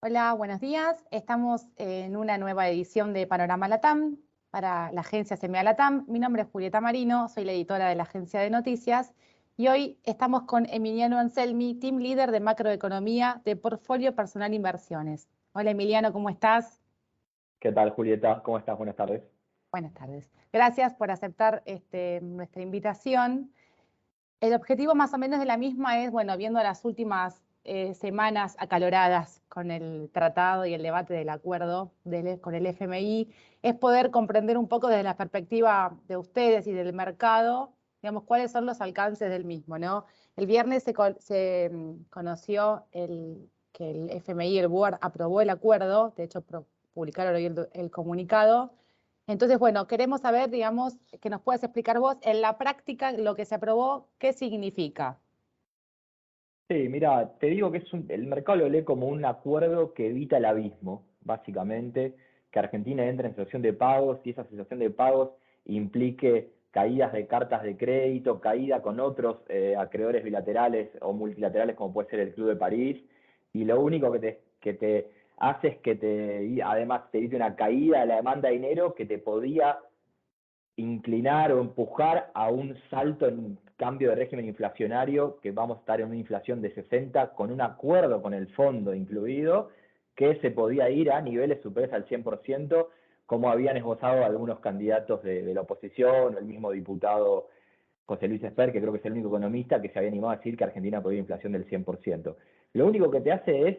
Hola, buenos días. Estamos en una nueva edición de Panorama Latam para la agencia CMA Latam. Mi nombre es Julieta Marino, soy la editora de la agencia de noticias y hoy estamos con Emiliano Anselmi, Team Leader de Macroeconomía de Portfolio Personal Inversiones. Hola Emiliano, ¿cómo estás? ¿Qué tal, Julieta? ¿Cómo estás? Buenas tardes. Buenas tardes. Gracias por aceptar nuestra invitación. El objetivo más o menos de la misma es, bueno, viendo las últimas semanas acaloradas con el tratado y el debate del acuerdo con el FMI, es poder comprender un poco desde la perspectiva de ustedes y del mercado, digamos, cuáles son los alcances del mismo, ¿no? El viernes se conoció que el FMI y el Board aprobó el acuerdo, de hecho publicaron hoy el comunicado. Entonces, bueno, queremos saber, digamos, que nos puedas explicar vos en la práctica lo que se aprobó, qué significa. Sí, mira, te digo que el mercado lo lee como un acuerdo que evita el abismo, básicamente, que Argentina entre en situación de pagos y esa situación de pagos implique caídas de cartas de crédito, caída con otros acreedores bilaterales o multilaterales como puede ser el Club de París, y lo único que te hace es y además te dice una caída de la demanda de dinero que te podía inclinar o empujar a un salto en cambio de régimen inflacionario, que vamos a estar en una inflación de 60 con un acuerdo con el fondo incluido, que se podía ir a niveles superiores al 100%, como habían esbozado algunos candidatos de la oposición, o el mismo diputado José Luis Esper, que creo que es el único economista que se había animado a decir que Argentina podía inflación del 100%. Lo único que te hace es,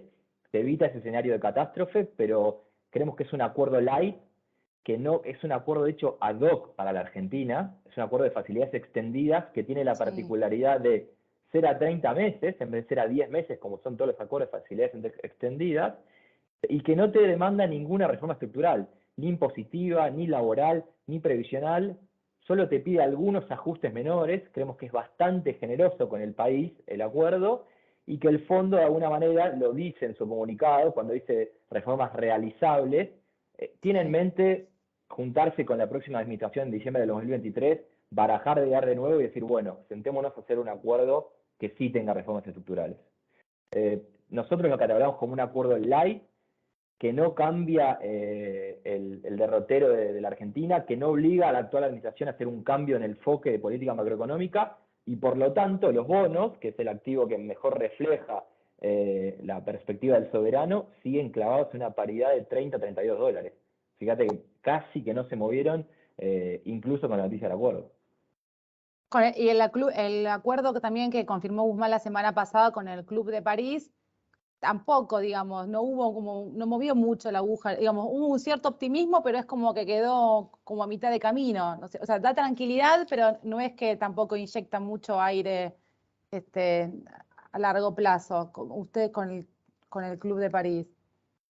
te evita ese escenario de catástrofe, pero creemos que es un acuerdo light, que no es un acuerdo hecho ad hoc para la Argentina, es un acuerdo de facilidades extendidas que tiene la Sí. particularidad de ser a 30 meses, en vez de ser a 10 meses, como son todos los acuerdos de facilidades extendidas, y que no te demanda ninguna reforma estructural, ni impositiva, ni laboral, ni previsional, solo te pide algunos ajustes menores, creemos que es bastante generoso con el país el acuerdo, y que el fondo de alguna manera lo dice en su comunicado, cuando dice reformas realizables, tiene en Sí. mente juntarse con la próxima administración en diciembre del 2023, barajar de dar de nuevo y decir, bueno, sentémonos a hacer un acuerdo que sí tenga reformas estructurales. Nosotros lo catalogamos como un acuerdo light, que no cambia el derrotero de la Argentina, que no obliga a la actual administración a hacer un cambio en el enfoque de política macroeconómica, y por lo tanto los bonos, que es el activo que mejor refleja la perspectiva del soberano, siguen clavados en una paridad de 30 a 32 dólares. Fíjate que casi que no se movieron, incluso con la noticia del acuerdo. Y el acuerdo que también que confirmó Guzmán la semana pasada con el Club de París, tampoco, digamos, no hubo como, no movió mucho la aguja, digamos, hubo un cierto optimismo, pero es como que quedó como a mitad de camino. No sé, o sea, da tranquilidad, pero no es que tampoco inyecta mucho aire este, a largo plazo, usted con el Club de París.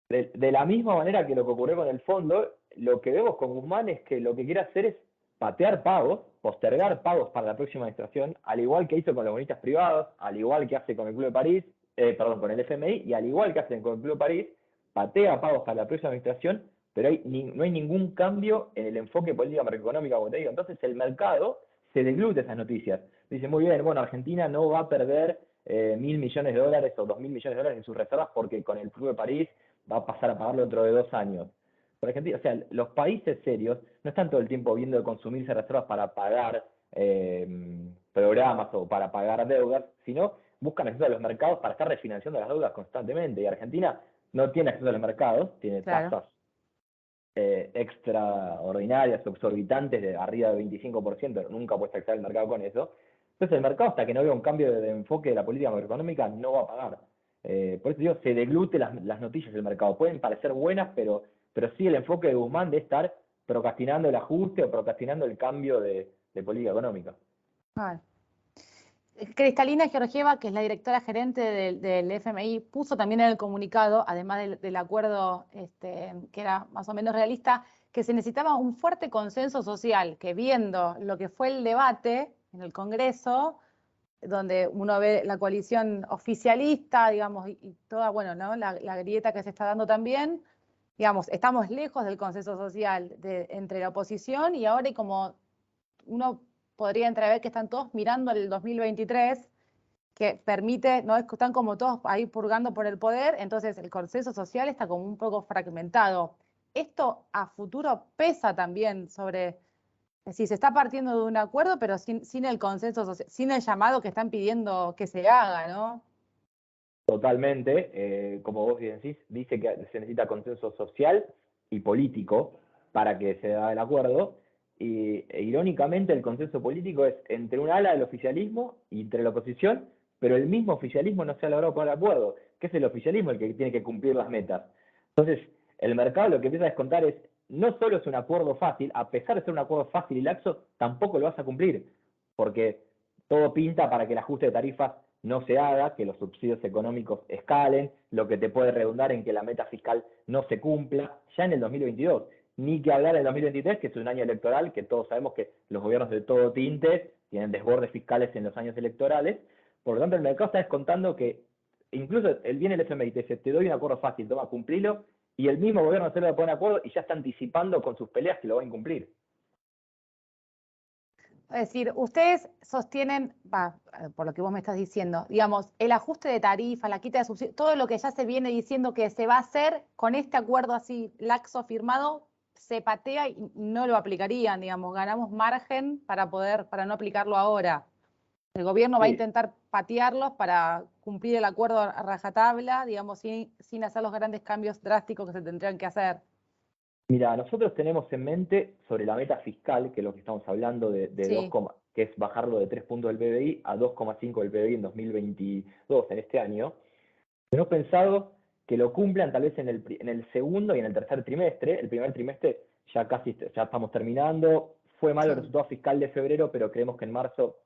De la misma manera que lo que ocurrió con el fondo, lo que vemos con Guzmán es que lo que quiere hacer es patear pagos, postergar pagos para la próxima administración, al igual que hizo con los bonistas privados, al igual que hace con el Club de París, perdón, con el FMI, y al igual que hacen con el Club de París, patea pagos para la próxima administración, pero no hay ningún cambio en el enfoque de política macroeconómica, como te digo. Entonces el mercado se deglute esas noticias. Dice, muy bien, bueno, Argentina no va a perder 1.000 millones de dólares o 2.000 millones de dólares en sus reservas porque con el Club de París va a pasar a pagarlo dentro de 2 años. Por ejemplo, o sea, los países serios no están todo el tiempo viendo de consumirse reservas para pagar programas o para pagar deudas, sino buscan acceso a los mercados para estar refinanciando las deudas constantemente. Y Argentina no tiene acceso a los mercados, tiene Claro. tasas extraordinarias, exorbitantes, de arriba del 25%, nunca puede acceder al mercado con eso. Entonces el mercado, hasta que no vea un cambio de enfoque de la política macroeconómica, no va a pagar. Por eso digo, se deglute las noticias del mercado. Pueden parecer buenas, pero sí el enfoque de Guzmán de estar procrastinando el ajuste o procrastinando el cambio de política económica. Ah. Cristalina Georgieva, que es la directora gerente del FMI, puso también en el comunicado, además del acuerdo que era más o menos realista, que se necesitaba un fuerte consenso social, que viendo lo que fue el debate en el Congreso, donde uno ve la coalición oficialista, digamos, y toda, bueno, ¿no? La grieta que se está dando también, digamos, estamos lejos del consenso social entre la oposición y ahora, y como uno podría entrever que están todos mirando el 2023, que permite, ¿no? Están como todos ahí purgando por el poder, entonces el consenso social está como un poco fragmentado. Esto a futuro pesa también sobre, si se está partiendo de un acuerdo, pero sin el consenso social, sin el llamado que están pidiendo que se haga, ¿no? Totalmente, como vos bien decís, dice que se necesita consenso social y político para que se haga el acuerdo, e irónicamente el consenso político es entre un ala del oficialismo y entre la oposición, pero el mismo oficialismo no se ha logrado poner de acuerdo, que es el oficialismo el que tiene que cumplir las metas. Entonces, el mercado lo que empieza a descontar es, no solo es un acuerdo fácil, a pesar de ser un acuerdo fácil y laxo, tampoco lo vas a cumplir, porque todo pinta para que el ajuste de tarifas no se haga, que los subsidios económicos escalen, lo que te puede redundar en que la meta fiscal no se cumpla ya en el 2022. Ni que hablar en el 2023, que es un año electoral, que todos sabemos que los gobiernos de todo tinte tienen desbordes fiscales en los años electorales. Por lo tanto, el mercado está descontando que incluso viene el FMI y te dice, te doy un acuerdo fácil, toma, cumplilo, y el mismo gobierno se lo pone de acuerdo y ya está anticipando con sus peleas que lo va a incumplir. Es decir, ustedes sostienen, por lo que vos me estás diciendo, digamos, el ajuste de tarifa, la quita de subsidios, todo lo que ya se viene diciendo que se va a hacer con este acuerdo así laxo firmado, se patea y no lo aplicarían, digamos, ganamos margen para no aplicarlo ahora. El gobierno va a Sí, intentar patearlos para cumplir el acuerdo a rajatabla, digamos, sin hacer los grandes cambios drásticos que se tendrían que hacer. mira, nosotros tenemos en mente sobre la meta fiscal, que es lo que estamos hablando de Sí, que es bajarlo de 3 puntos del PBI a 2,5 del PBI en 2022, en este año. Tenemos pensado que lo cumplan tal vez en el segundo y en el tercer trimestre. El primer trimestre ya estamos terminando. Fue malo el sí. resultado fiscal de febrero, pero creemos que en marzo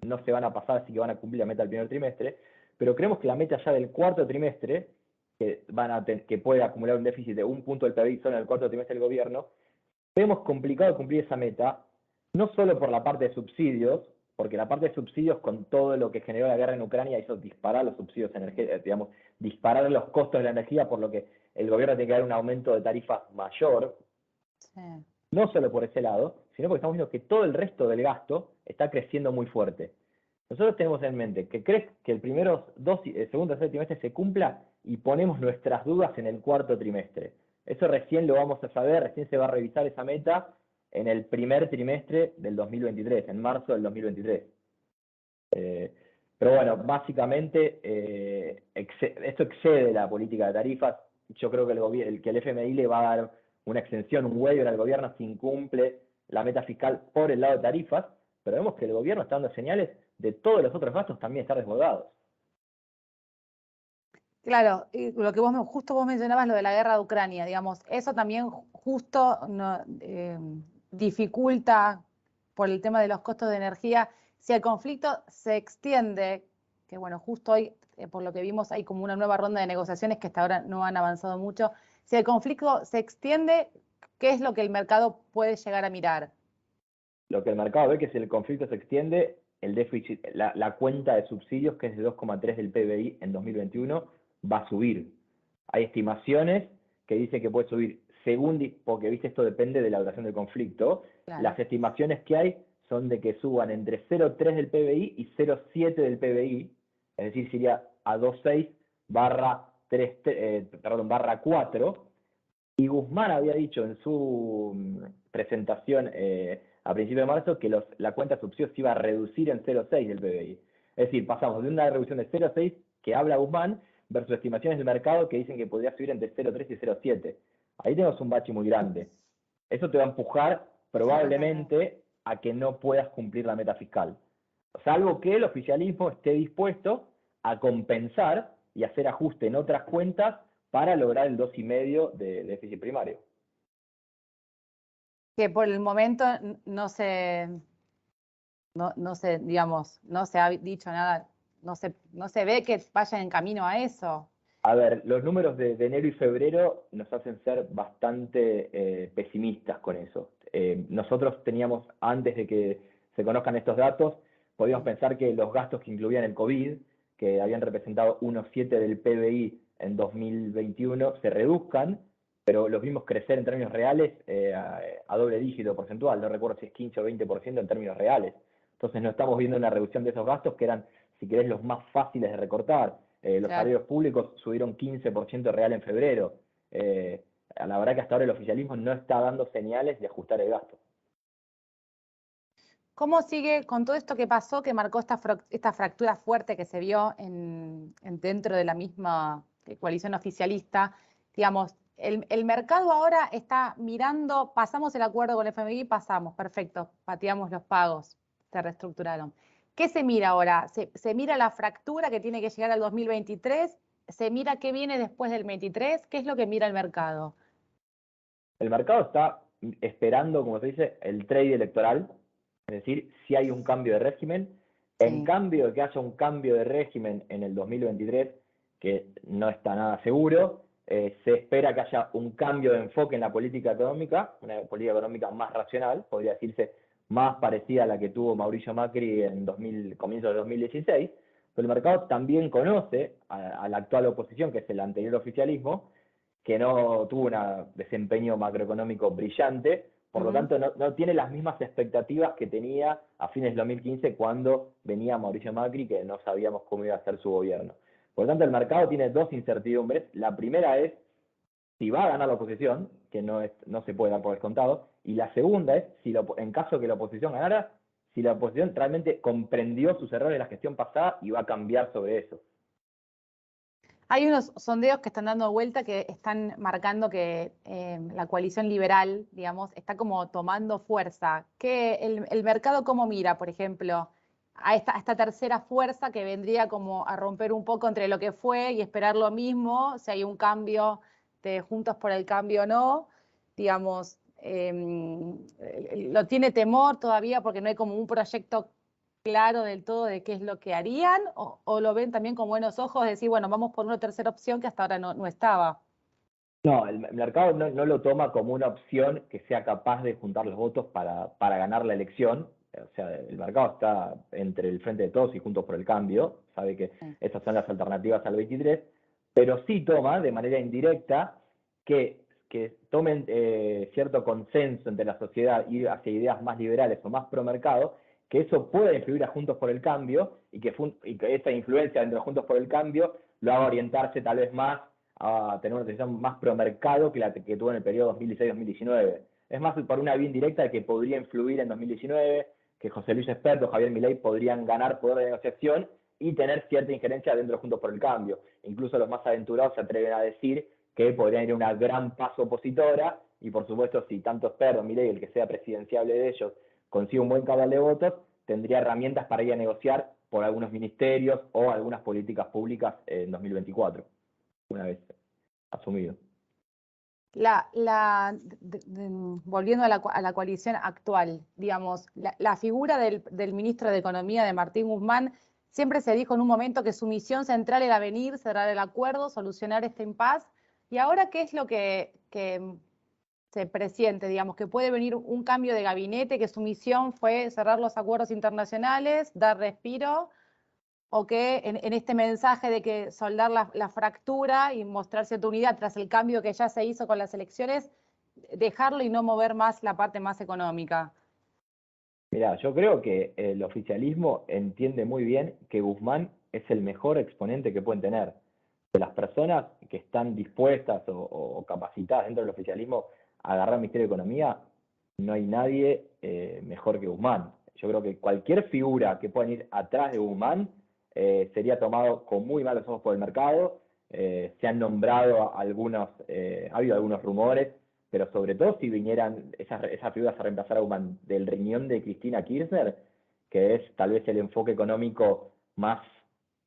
no se van a pasar, así que van a cumplir la meta del primer trimestre. Pero creemos que la meta ya del cuarto trimestre, que puede acumular un déficit de 1 punto del PBI solo en el cuarto trimestre del gobierno, vemos complicado cumplir esa meta, no solo por la parte de subsidios, porque la parte de subsidios con todo lo que generó la guerra en Ucrania hizo disparar los subsidios energéticos, digamos, disparar los costos de la energía, por lo que el gobierno tiene que dar un aumento de tarifas mayor, Sí. no solo por ese lado, sino porque estamos viendo que todo el resto del gasto está creciendo muy fuerte. Nosotros tenemos en mente que crees que el segundo y tercer trimestre se cumpla y ponemos nuestras dudas en el cuarto trimestre. Eso recién lo vamos a saber, recién se va a revisar esa meta en el primer trimestre del 2023, en marzo del 2023. Eh, pero bueno, básicamente esto excede la política de tarifas. Yo creo que que el FMI le va a dar una extensión, un waiver al gobierno si incumple la meta fiscal por el lado de tarifas, pero vemos que el gobierno está dando señales de todos los otros gastos también estar desbordados. Claro, y lo que justo vos mencionabas, lo de la guerra de Ucrania, digamos, eso también justo dificulta por el tema de los costos de energía. Si el conflicto se extiende, que bueno, justo hoy, por lo que vimos, hay como una nueva ronda de negociaciones que hasta ahora no han avanzado mucho. Si el conflicto se extiende, ¿qué es lo que el mercado puede llegar a mirar? Lo que el mercado ve que si el conflicto se extiende, el déficit, la cuenta de subsidios, que es de 2,3 del PBI en 2021, va a subir. Hay estimaciones que dicen que puede subir porque viste, esto depende de la duración del conflicto. Claro. Las estimaciones que hay son de que suban entre 0,3 del PBI y 0,7 del PBI, es decir, sería a 2,6 barra 4. Y Guzmán había dicho en su presentación a principios de marzo que la cuenta de subsidios se iba a reducir en 0,6 del PBI. Es decir, pasamos de una reducción de 0,6 que habla Guzmán versus estimaciones del mercado que dicen que podría subir entre 0,3 y 0,7. Ahí tenemos un bache muy grande. Eso te va a empujar probablemente a que no puedas cumplir la meta fiscal. Salvo que el oficialismo esté dispuesto a compensar y hacer ajuste en otras cuentas para lograr el 2,5 de déficit primario. Que por el momento digamos, no se ha dicho nada, no se ve que vayan en camino a eso. A ver, los números de enero y febrero nos hacen ser bastante pesimistas con eso. Nosotros teníamos, antes de que se conozcan estos datos, podíamos pensar que los gastos que incluían el COVID, que habían representado 1,7 del PBI en 2021, se reduzcan, pero los vimos crecer en términos reales a doble dígito porcentual. No recuerdo si es 15 o 20% en términos reales. Entonces no estamos viendo una reducción de esos gastos que eran si querés, los más fáciles de recortar. Los Claro. salarios públicos subieron 15% real en febrero. La verdad que hasta ahora el oficialismo no está dando señales de ajustar el gasto. ¿Cómo sigue con todo esto que pasó, que marcó esta fractura fuerte que se vio dentro de la misma coalición oficialista? Digamos, el mercado ahora está mirando, pasamos el acuerdo con el FMI, pasamos, perfecto, pateamos los pagos, se reestructuraron. ¿Qué se mira ahora? ¿Se mira la fractura que tiene que llegar al 2023? ¿Se mira qué viene después del 23? ¿Qué es lo que mira el mercado? El mercado está esperando, como se dice, el trade electoral, es decir, si hay un cambio de régimen. En Sí. cambio de que haya un cambio de régimen en el 2023, que no está nada seguro, se espera que haya un cambio de enfoque en la política económica, una política económica más racional, podría decirse más parecida a la que tuvo Mauricio Macri en comienzo de 2016, pero el mercado también conoce a la actual oposición, que es el anterior oficialismo, que no tuvo un desempeño macroeconómico brillante, por lo tanto no tiene las mismas expectativas que tenía a fines del 2015 cuando venía Mauricio Macri, que no sabíamos cómo iba a ser su gobierno. Por lo tanto, el mercado tiene dos incertidumbres. La primera es si va a ganar la oposición, que no se puede dar por descontado, y la segunda es, en caso de que la oposición ganara, si la oposición realmente comprendió sus errores de la gestión pasada y va a cambiar sobre eso. Hay unos sondeos que están dando vuelta que están marcando que la coalición liberal, digamos, está como tomando fuerza. ¿Qué, el mercado cómo mira, por ejemplo, a esta tercera fuerza que vendría como a romper un poco entre lo que fue y esperar lo mismo, si hay un cambio de Juntos por el Cambio o no? Digamos, ¿lo tiene temor todavía porque no hay como un proyecto claro del todo de qué es lo que harían, o lo ven también con buenos ojos, decir, bueno, vamos por una tercera opción que hasta ahora no estaba? No, el mercado no lo toma como una opción que sea capaz de juntar los votos para ganar la elección. O sea, el mercado está entre el Frente de Todos y Juntos por el Cambio, sabe que Sí. esas son las alternativas al 23, pero sí toma de manera indirecta que tomen cierto consenso entre la sociedad y hacia ideas más liberales o más pro mercado, que eso pueda influir a Juntos por el Cambio y que esa influencia dentro de Juntos por el Cambio lo haga orientarse tal vez más a tener una decisión más pro mercado que la que tuvo en el periodo 2016-2019. Es más por una vía indirecta que podría influir en 2019, que José Luis Espert o Javier Milei podrían ganar poder de negociación y tener cierta injerencia dentro de Juntos por el Cambio. Incluso los más aventurados se atreven a decir que podrían ir a una gran paso opositora y por supuesto si tanto Espert o Milei, el que sea presidenciable de ellos, consigue un buen cabal de votos, tendría herramientas para ir a negociar por algunos ministerios o algunas políticas públicas en 2024, una vez asumido. Volviendo a la coalición actual, digamos, la figura del ministro de Economía, de Martín Guzmán, siempre se dijo en un momento que su misión central era venir, cerrar el acuerdo, solucionar este impasse. ¿Y ahora qué es lo que se presiente? Digamos, que puede venir un cambio de gabinete, que su misión fue cerrar los acuerdos internacionales, dar respiro, o que en este mensaje de que soldar la fractura y mostrar cierta unidad tras el cambio que ya se hizo con las elecciones, dejarlo y no mover más la parte más económica. Mira, yo creo que el oficialismo entiende muy bien que Guzmán es el mejor exponente que pueden tener. De las personas que están dispuestas o capacitadas dentro del oficialismo a agarrar el Ministerio de Economía, no hay nadie mejor que Guzmán. Yo creo que cualquier figura que pueda ir atrás de Guzmán sería tomado con muy malos ojos por el mercado. Se han nombrado ha habido algunos rumores, pero sobre todo si vinieran esas figuras a reemplazar a Guzmán del riñón de Cristina Kirchner, que es tal vez el enfoque económico más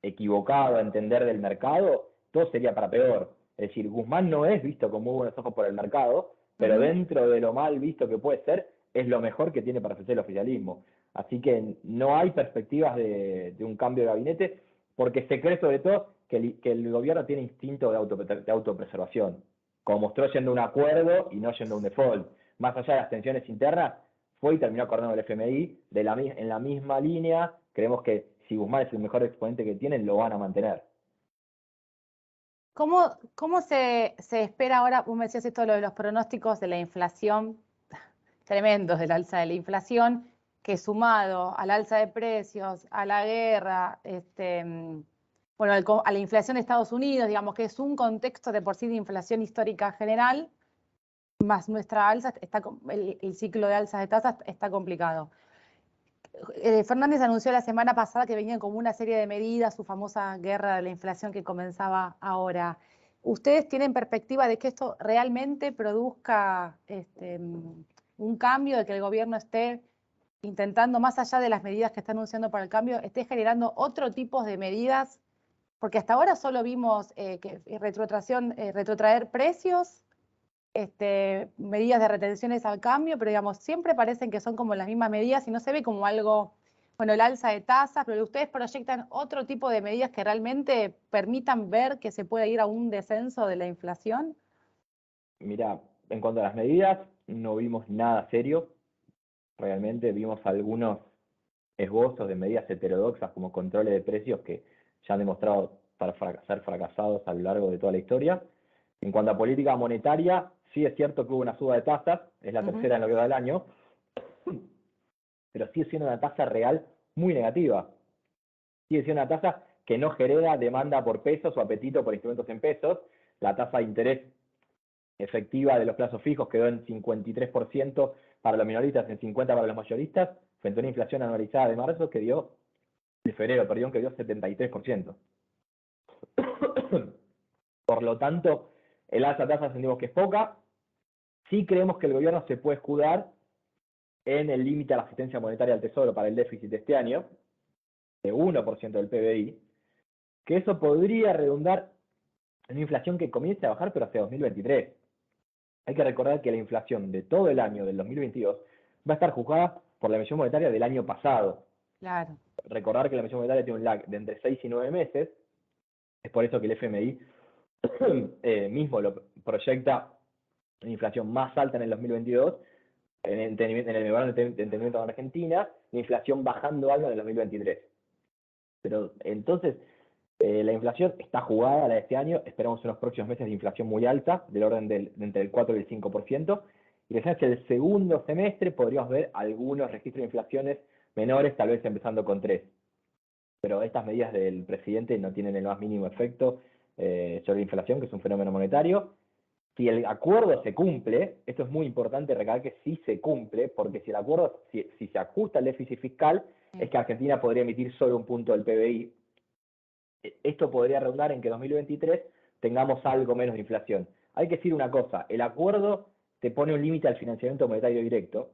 equivocado a entender del mercado, todo sería para peor. Es decir, Guzmán no es visto con muy buenos ojos por el mercado, pero dentro de lo mal visto que puede ser, es lo mejor que tiene para ofrecer el oficialismo. Así que no hay perspectivas de un cambio de gabinete, porque se cree sobre todo que el gobierno tiene instinto de autopreservación, como mostró yendo a un acuerdo y no yendo a un default. Más allá de las tensiones internas, fue y terminó acordando el FMI en la misma línea. Creemos que si Guzmán es el mejor exponente que tienen, lo van a mantener. ¿Cómo se espera ahora? Vos me decías esto, lo de los pronósticos de la inflación, tremendos del alza de la inflación. que sumado al alza de precios, a la guerra, bueno, a la inflación de Estados Unidos, digamos que es un contexto de por sí de inflación histórica general, más nuestra alza, el ciclo de alzas de tasas está complicado. Fernández anunció la semana pasada que venían como una serie de medidas, su famosa guerra de la inflación que comenzaba ahora. ¿Ustedes tienen perspectiva de que esto realmente produzca un cambio, de que el gobierno esté intentando, más allá de las medidas que está anunciando para el cambio, esté generando otro tipo de medidas? Porque hasta ahora solo vimos retrotraer precios, medidas de retenciones al cambio, pero digamos, siempre parecen que son como las mismas medidas y no se ve como algo, bueno, el alza de tasas, pero ustedes proyectan otro tipo de medidas que realmente permitan ver que se puede ir a un descenso de la inflación. Mira, en cuanto a las medidas, no vimos nada serio. Realmente vimos algunos esbozos de medidas heterodoxas como controles de precios que ya han demostrado ser fracasados a lo largo de toda la historia. En cuanto a política monetaria, sí es cierto que hubo una suba de tasas, es la tercera en lo que va del año, pero sigue siendo una tasa real muy negativa. Sigue siendo una tasa que no genera demanda por pesos o apetito por instrumentos en pesos. La tasa de interés efectiva de los plazos fijos quedó en 53% para los minoristas, en 50% para los mayoristas, frente a una inflación anualizada de marzo que dio, de febrero, perdón, que dio 73%. Por lo tanto, el alza de tasas sentimos que es poca. Sí creemos que el gobierno se puede escudar en el límite a la asistencia monetaria al Tesoro para el déficit de este año, de 1% del PBI, que eso podría redundar en una inflación que comience a bajar, pero hacia 2023. Hay que recordar que la inflación de todo el año del 2022 va a estar juzgada por la emisión monetaria del año pasado. Claro. Recordar que la emisión monetaria tiene un lag de entre 6 y 9 meses, es por eso que el FMI mismo lo proyecta una inflación más alta en el 2022, en el memorando de entendimiento con Argentina, la inflación bajando algo en el 2023. Pero entonces, la inflación está jugada la de este año, esperamos unos próximos meses de inflación muy alta, del orden de entre el 4 y el 5%, y pensamos que el segundo semestre podríamos ver algunos registros de inflaciones menores, tal vez empezando con 3. Pero estas medidas del presidente no tienen el más mínimo efecto sobre la inflación, que es un fenómeno monetario. Si el acuerdo se cumple, esto es muy importante recalcar que sí se cumple, porque si el acuerdo, si se ajusta el déficit fiscal, es que Argentina podría emitir solo un punto del PBI. Esto podría redundar en que en 2023 tengamos algo menos de inflación. Hay que decir una cosa, el acuerdo te pone un límite al financiamiento monetario directo,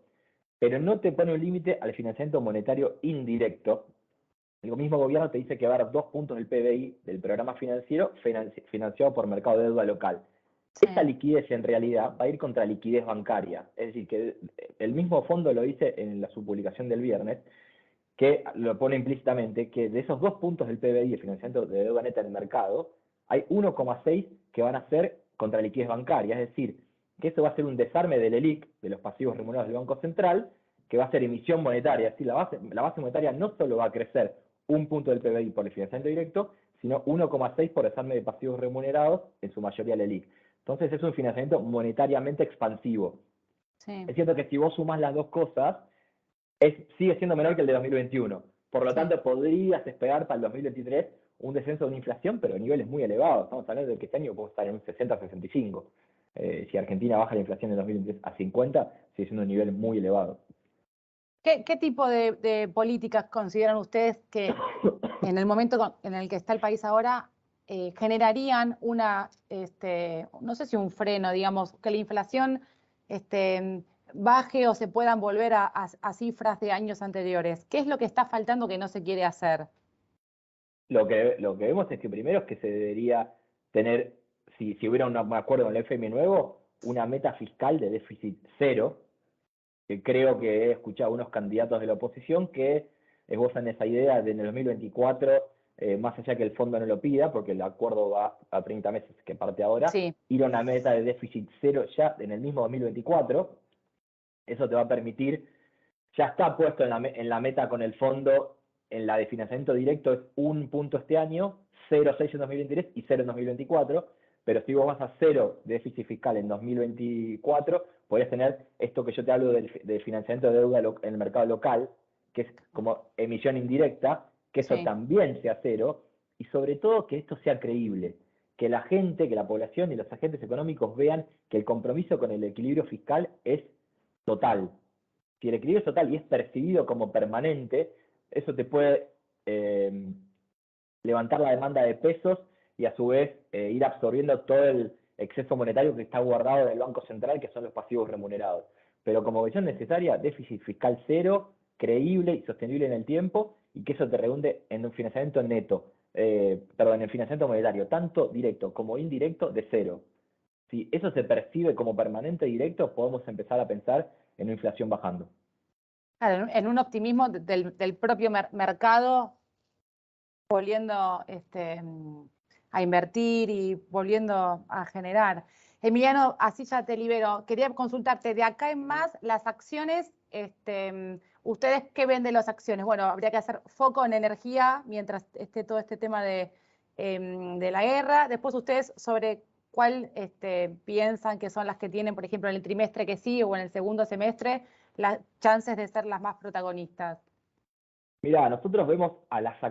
pero no te pone un límite al financiamiento monetario indirecto. El mismo gobierno te dice que va a haber 2 puntos del PBI del programa financiero financiado por mercado de deuda local. Sí. Esa liquidez en realidad va a ir contra liquidez bancaria. Es decir, que el mismo fondo lo dice en su publicación del viernes, que lo pone implícitamente, que de esos 2 puntos del PBI de financiamiento de deuda neta en el mercado, hay 1,6 que van a ser contra liquidez bancaria. Es decir, que eso va a ser un desarme del ELIC, de los pasivos remunerados del Banco Central, que va a ser emisión monetaria. Es decir, la base monetaria no solo va a crecer 1 punto del PBI por el financiamiento directo, sino 1,6 por desarme de pasivos remunerados, en su mayoría el ELIC. Entonces es un financiamiento monetariamente expansivo. Sí. Es cierto que si vos sumás las dos cosas, sigue siendo menor que el de 2021. Por lo tanto, podrías esperar para el 2023 un descenso de una inflación, pero a niveles muy elevados. Estamos hablando de que este año podemos estar en un 60-65. Si Argentina baja la inflación en 2023 a 50, sigue siendo un nivel muy elevado. ¿Qué tipo de políticas consideran ustedes que en el momento en el que está el país ahora generarían no sé si un freno, digamos, que la inflación baje o se puedan volver a cifras de años anteriores? ¿Qué es lo que está faltando que no se quiere hacer? Lo que vemos es que primero es que se debería tener, si hubiera un acuerdo con el FMI nuevo, una meta fiscal de déficit cero, que creo que he escuchado a unos candidatos de la oposición que esbozan esa idea de en el 2024, más allá que el fondo no lo pida, porque el acuerdo va a 30 meses que parte ahora, sí, ir a una meta de déficit cero ya en el mismo 2024. Eso te va a permitir, ya está puesto en la meta con el fondo, en la de financiamiento directo es 1 punto este año, 0,6 en 2023 y 0 en 2024, pero si vos vas a cero de déficit fiscal en 2024, podrías tener esto que yo te hablo del financiamiento de deuda en el mercado local, que es como emisión indirecta, que eso Sí. también sea cero, y sobre todo que esto sea creíble, que la gente, que la población y los agentes económicos vean que el compromiso con el equilibrio fiscal es total. Si el equilibrio es total y es percibido como permanente, eso te puede levantar la demanda de pesos y a su vez ir absorbiendo todo el exceso monetario que está guardado en el Banco Central, que son los pasivos remunerados. Pero como visión necesaria, déficit fiscal cero, creíble y sostenible en el tiempo, y que eso te redunde en un financiamiento neto, perdón, en financiamiento monetario, tanto directo como indirecto, de cero. Si eso se percibe como permanente directo, podemos empezar a pensar en una inflación bajando. Claro, en un optimismo del propio mercado, volviendo a invertir y volviendo a generar. Emiliano, así ya te libero. Quería consultarte, de acá en más, las acciones, ¿ustedes qué ven de las acciones? Bueno, habría que hacer foco en energía mientras esté todo este tema de la guerra. Después ustedes sobre cuál piensan que son las que tienen, por ejemplo, en el trimestre que sigue o en el segundo semestre, las chances de ser las más protagonistas. Mira, nosotros vemos a las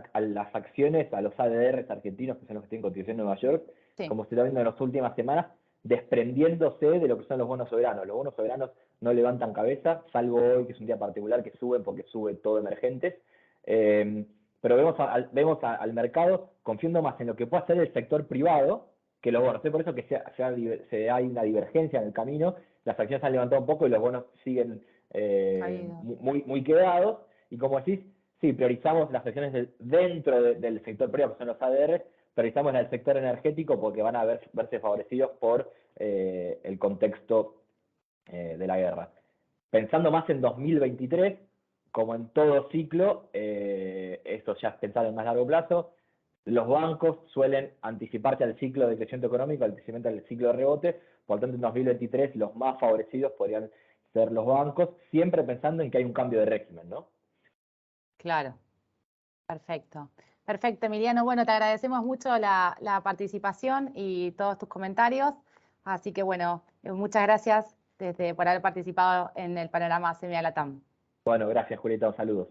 acciones, a los ADRs argentinos, que son los que tienen cotización en Nueva York, Sí. como se está viendo en las últimas semanas, desprendiéndose de lo que son los bonos soberanos. Los bonos soberanos no levantan cabeza, salvo hoy, que es un día particular, que suben porque sube todo emergentes. Pero vemos al mercado confiando más en lo que puede hacer el sector privado que los bonos. Es por eso que hay una divergencia en el camino. Las acciones han levantado un poco y los bonos siguen muy quedados. Y como decís, sí, priorizamos las acciones dentro del sector privado, que son los ADR, priorizamos el sector energético porque van a verse favorecidos por el contexto de la guerra. Pensando más en 2023, como en todo ciclo, esto ya es pensar en más largo plazo, los bancos suelen anticiparse al ciclo de crecimiento económico, al crecimiento del ciclo de rebote, por lo tanto en 2023 los más favorecidos podrían ser los bancos, siempre pensando en que hay un cambio de régimen, ¿no? Claro. Perfecto. Perfecto, Emiliano. Bueno, te agradecemos mucho la participación y todos tus comentarios. Así que bueno, muchas gracias por haber participado en el panorama CMA Latam. Bueno, gracias Julieta, saludos.